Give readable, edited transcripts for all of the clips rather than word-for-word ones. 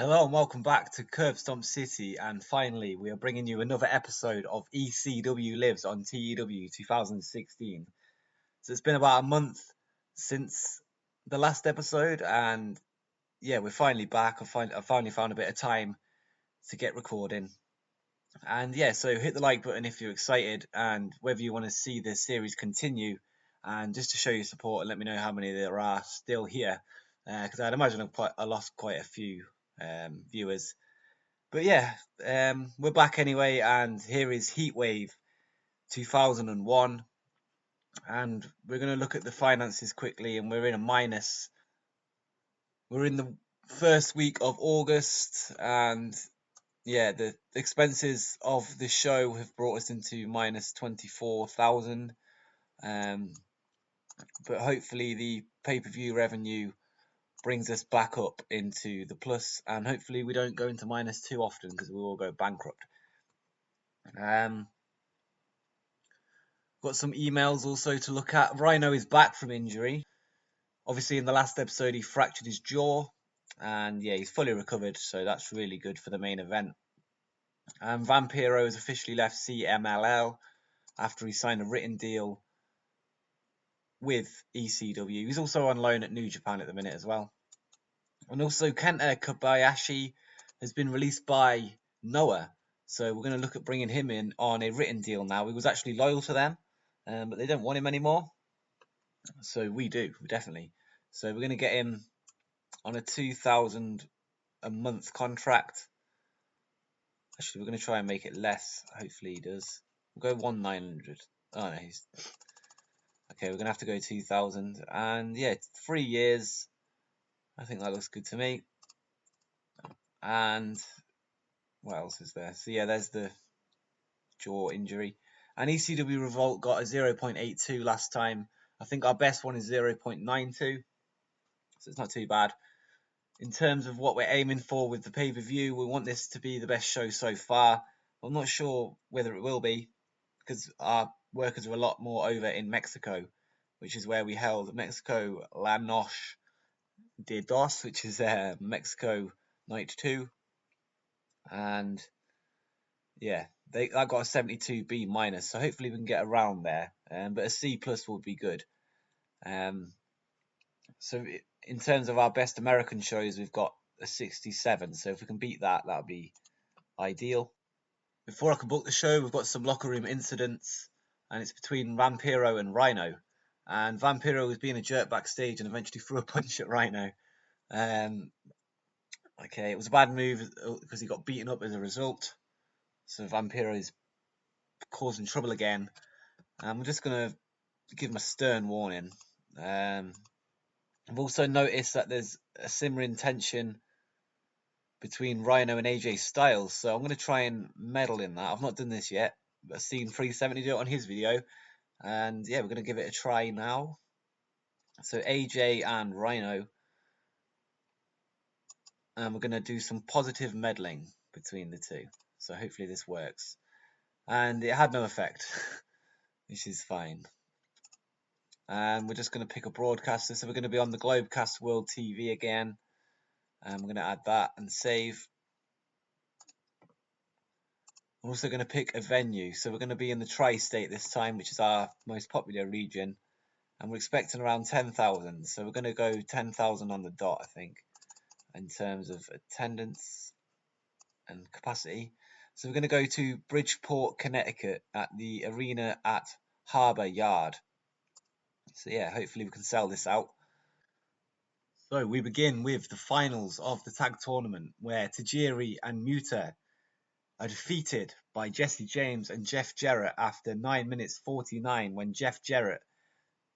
Hello and welcome back to Curb Stomp City, and finally we are bringing you another episode of ECW Lives on TEW 2016. So it's been about a month since the last episode, and yeah, we're finally back. I finally found a bit of time to get recording, and yeah, so hit the like button if you're excited, and whether you want to see this series continue, and just to show your support and let me know how many there are still here, because I'd imagine I lost quite a few viewers. But yeah, we're back anyway, and here is Heat Wave 2001, and we're going to look at the finances quickly, and we're in a minus. We're in the first week of August, and yeah, the expenses of the show have brought us into minus 24,000. But hopefully the pay-per-view revenue brings us back up into the plus, and hopefully we don't go into minus too often because we will go bankrupt. Got some emails also to look at. Rhino is back from injury. Obviously, in the last episode, he fractured his jaw, and yeah, he's fully recovered, so that's really good for the main event. Vampiro has officially left CMLL after he signed a written deal with ECW. He's also on loan at New Japan at the minute as well. And also, Kenta Kobayashi has been released by Noah, so we're going to look at bringing him in on a written deal now. He was actually loyal to them, but they don't want him anymore. So we do, definitely. So we're going to get him on a 2,000 a month contract. Actually, we're going to try and make it less. Hopefully he does. We'll go 1,900. Oh no, he's okay. We're going to have to go 2,000, and yeah, 3 years. I think that looks good to me. And what else is there? So yeah, there's the jaw injury. And ECW Revolt got a 0.82 last time. I think our best one is 0.92, so it's not too bad. In terms of what we're aiming for with the pay-per-view, we want this to be the best show so far. I'm not sure whether it will be, because our workers are a lot more over in Mexico, which is where we held Mexico La Noche de Dos, which is Mexico Night 2. And yeah, I got a 72B minus, so hopefully we can get around there. But a C plus would be good. So in terms of our best American shows, we've got a 67. So if we can beat that, that would be ideal. Before I can book the show, we've got some locker room incidents, and it's between Vampiro and Rhino. And Vampiro was being a jerk backstage and eventually threw a punch at Rhino. Okay, it was a bad move because he got beaten up as a result. So Vampiro is causing trouble again. I'm just going to give him a stern warning. I've also noticed that there's a simmering tension between Rhino and AJ Styles, so I'm going to try and meddle in that. I've not done this yet, but I've seen 370 do it on his video, and yeah, we're going to give it a try now. So AJ and Rhino, and we're going to do some positive meddling between the two. So hopefully this works. And it had no effect, which is fine. And we're just going to pick a broadcaster, so we're going to be on the Globecast World TV again. And we're going to add that and save. I'm also going to pick a venue. So we're going to be in the Tri-State this time, which is our most popular region. And we're expecting around 10,000. So we're going to go 10,000 on the dot, I think, in terms of attendance and capacity. So we're going to go to Bridgeport, Connecticut at the arena at Harbor Yard. So yeah, hopefully we can sell this out. So we begin with the finals of the tag tournament, where Tajiri and Muta are defeated by Jesse James and Jeff Jarrett after 9 minutes 49, when Jeff Jarrett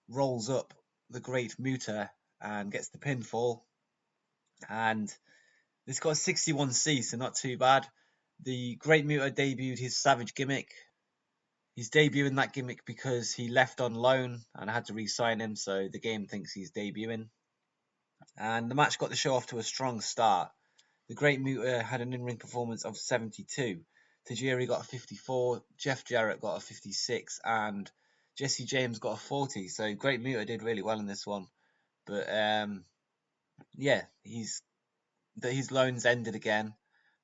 rolls up the Great Muta and gets the pinfall. And this got a 61C, so not too bad. The Great Muta debuted his Savage gimmick. He's debuting that gimmick because he left on loan and I had to re-sign him, so the game thinks he's debuting. And the match got the show off to a strong start. The Great Muta had an in-ring performance of 72. Tajiri got a 54, Jeff Jarrett got a 56, and Jesse James got a 40. So Great Muta did really well in this one. But yeah, he's that his loan's ended again.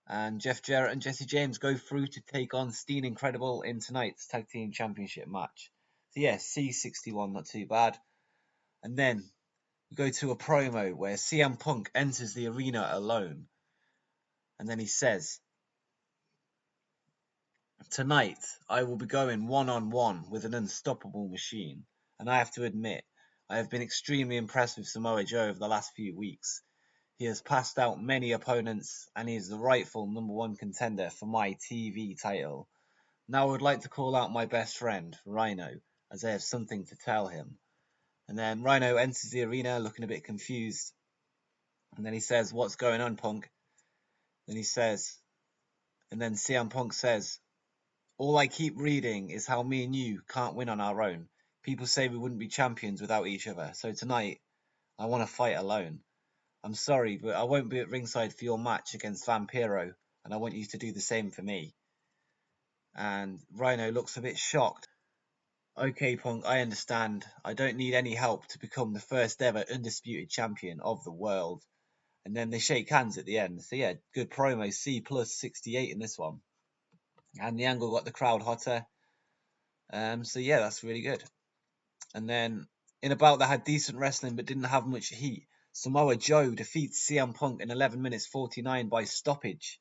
And Jeff Jarrett and Jesse James go through to take on Steen Incredible in tonight's Tag Team Championship match. So yeah, C61, not too bad. And then we go to a promo where CM Punk enters the arena alone. And then he says, "Tonight, I will be going one-on-one with an unstoppable machine. And I have to admit, I have been extremely impressed with Samoa Joe over the last few weeks. He has passed out many opponents, and he is the rightful #1 contender for my TV title. Now I would like to call out my best friend, Rhino, as I have something to tell him." And then Rhino enters the arena looking a bit confused. And then he says, "What's going on, Punk?" Then he says, and then CM Punk says, "All I keep reading is how me and you can't win on our own. People say we wouldn't be champions without each other. So tonight, I want to fight alone. I'm sorry, but I won't be at ringside for your match against Vampiro, and I want you to do the same for me." And Rhino looks a bit shocked. "Okay, Punk, I understand. I don't need any help to become the first ever undisputed champion of the world." And then they shake hands at the end. So yeah, good promo. C plus 68 in this one. And the angle got the crowd hotter. So yeah, that's really good. And then in a bout that had decent wrestling but didn't have much heat, Samoa Joe defeats CM Punk in 11 minutes 49 by stoppage.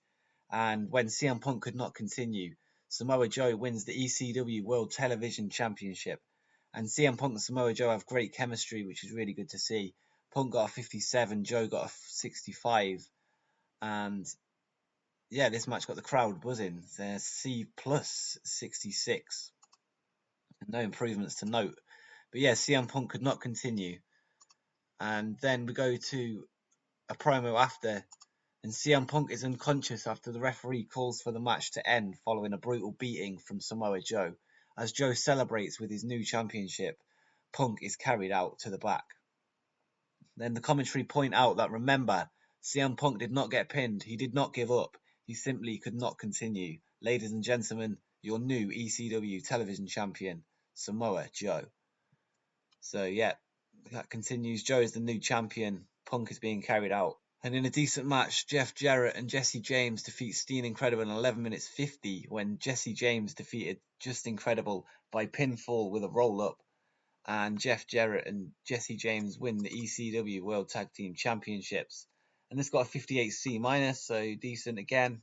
And when CM Punk could not continue, Samoa Joe wins the ECW World Television Championship. And CM Punk and Samoa Joe have great chemistry, which is really good to see. Punk got a 57, Joe got a 65. And yeah, this match got the crowd buzzing. There's C plus 66. No improvements to note. But yeah, CM Punk could not continue. And then we go to a promo after, and CM Punk is unconscious after the referee calls for the match to end following a brutal beating from Samoa Joe. As Joe celebrates with his new championship, Punk is carried out to the back. Then the commentary point out that, remember, CM Punk did not get pinned. He did not give up. He simply could not continue. Ladies and gentlemen, your new ECW television champion, Samoa Joe. So yeah, that continues. Joe is the new champion. Punk is being carried out. And in a decent match, Jeff Jarrett and Jesse James defeat Steen Incredible in 11 minutes 50 when Jesse James defeated Just Incredible by pinfall with a roll-up. And Jeff Jarrett and Jesse James win the ECW World Tag Team Championships. And this got a 58 C minus, so decent again.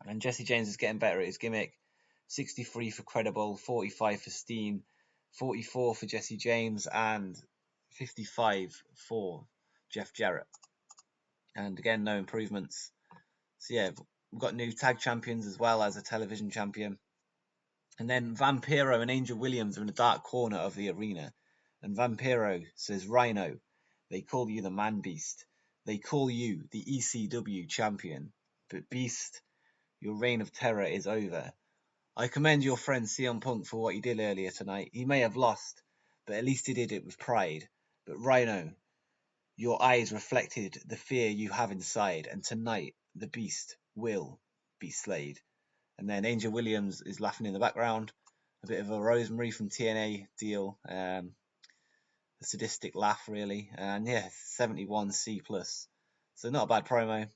And Jesse James is getting better at his gimmick. 63 for Credible, 45 for Steen, 44 for Jesse James, and 55 for Jeff Jarrett. And again, no improvements. So yeah, we've got new tag champions as well as a television champion. And then Vampiro and Angel Williams are in the dark corner of the arena. And Vampiro says, "Rhino, they call you the Man Beast. They call you the ECW champion. But Beast, your reign of terror is over. I commend your friend CM Punk for what he did earlier tonight. He may have lost, but at least he did it with pride. But Rhino, your eyes reflected the fear you have inside, and tonight the Beast will be slayed." And then Angel Williams is laughing in the background. A bit of a Rosemary from TNA deal. A sadistic laugh, really. And yeah, 71 C plus. So not a bad promo.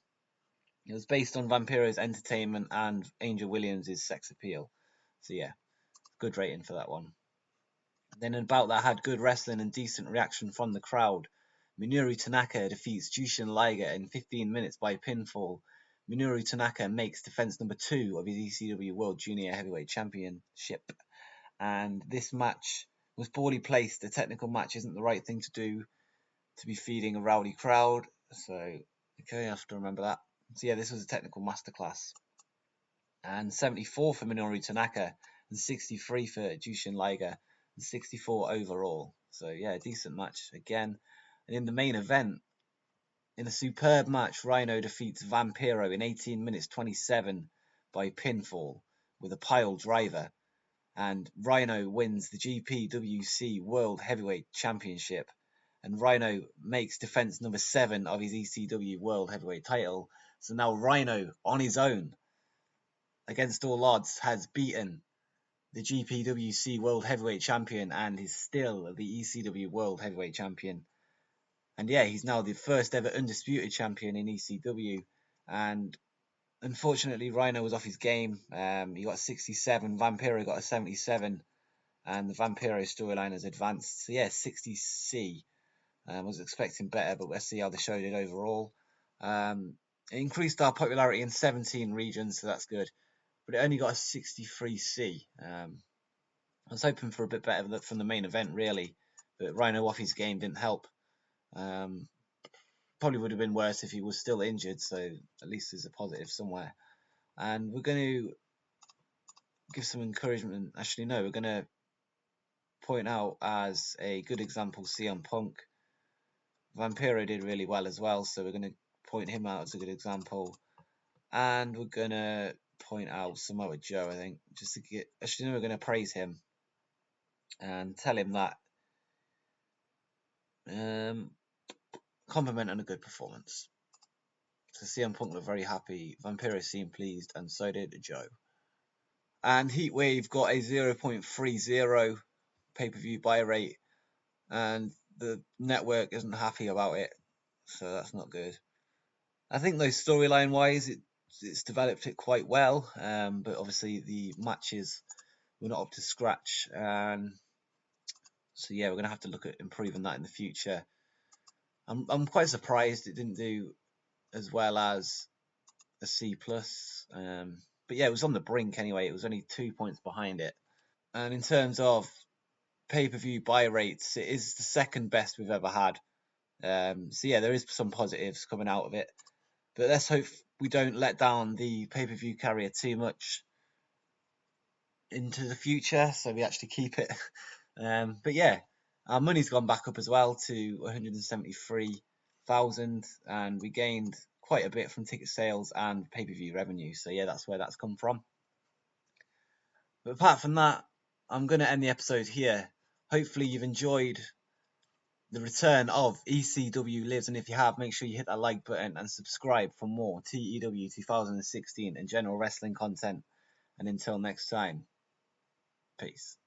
It was based on Vampiro's entertainment and Angel Williams' sex appeal. So yeah, good rating for that one. Then in a bout that had good wrestling and decent reaction from the crowd, Minoru Tanaka defeats Jushin Liger in 15 minutes by pinfall. Minoru Tanaka makes defense number 2 of his ECW World Junior Heavyweight Championship. And this match was poorly placed. A technical match isn't the right thing to do to be feeding a rowdy crowd. So, okay, I have to remember that. So yeah, this was a technical masterclass. And 74 for Minoru Tanaka and 63 for Jushin Liger and 64 overall. So yeah, decent match again. And in the main event, in a superb match, Rhino defeats Vampiro in 18 minutes 27 by pinfall with a pile driver. And Rhino wins the GPWC World Heavyweight Championship. And Rhino makes defense number 7 of his ECW World Heavyweight title. So now Rhino, on his own, against all odds, has beaten the GPWC World Heavyweight Champion and is still the ECW World Heavyweight Champion. And yeah, he's now the first ever undisputed champion in ECW. And unfortunately, Rhino was off his game. He got a 67, Vampiro got a 77, and the Vampiro storyline has advanced. So yeah, 60C. I was expecting better, but let's see how the show did overall. It increased our popularity in 17 regions, so that's good. But it only got a 63C. I was hoping for a bit better from the main event, really. But Rhino off his game didn't help. Probably would have been worse if he was still injured, so at least there's a positive somewhere. And we're going to give some encouragement. Actually, no, we're going to point out as a good example CM Punk. Vampiro did really well as well, so we're going to point him out as a good example. And we're going to point out Samoa Joe, I think, just to get. Actually, no, we're going to praise him and tell him that compliment on a good performance. So CM Punk looked very happy, Vampiro seemed pleased, and so did Joe. And Heat Wave got a 0.30 pay-per-view buy rate, and the network isn't happy about it, so that's not good. I think though storyline wise, it's developed it quite well, but obviously the matches were not up to scratch, and so yeah, we're gonna have to look at improving that in the future. I'm quite surprised it didn't do as well as a C plus, but yeah, it was on the brink anyway. It was only 2 points behind it, and in terms of pay-per-view buy rates, it is the second best we've ever had. So yeah, there is some positives coming out of it, but let's hope we don't let down the pay-per-view carrier too much into the future, so we actually keep it. But yeah, our money's gone back up as well to 173,000, and we gained quite a bit from ticket sales and pay-per-view revenue. So yeah, that's where that's come from. But apart from that, I'm going to end the episode here. Hopefully you've enjoyed the return of ECW Lives, and if you have, make sure you hit that like button and subscribe for more TEW 2016 and general wrestling content. And until next time, peace.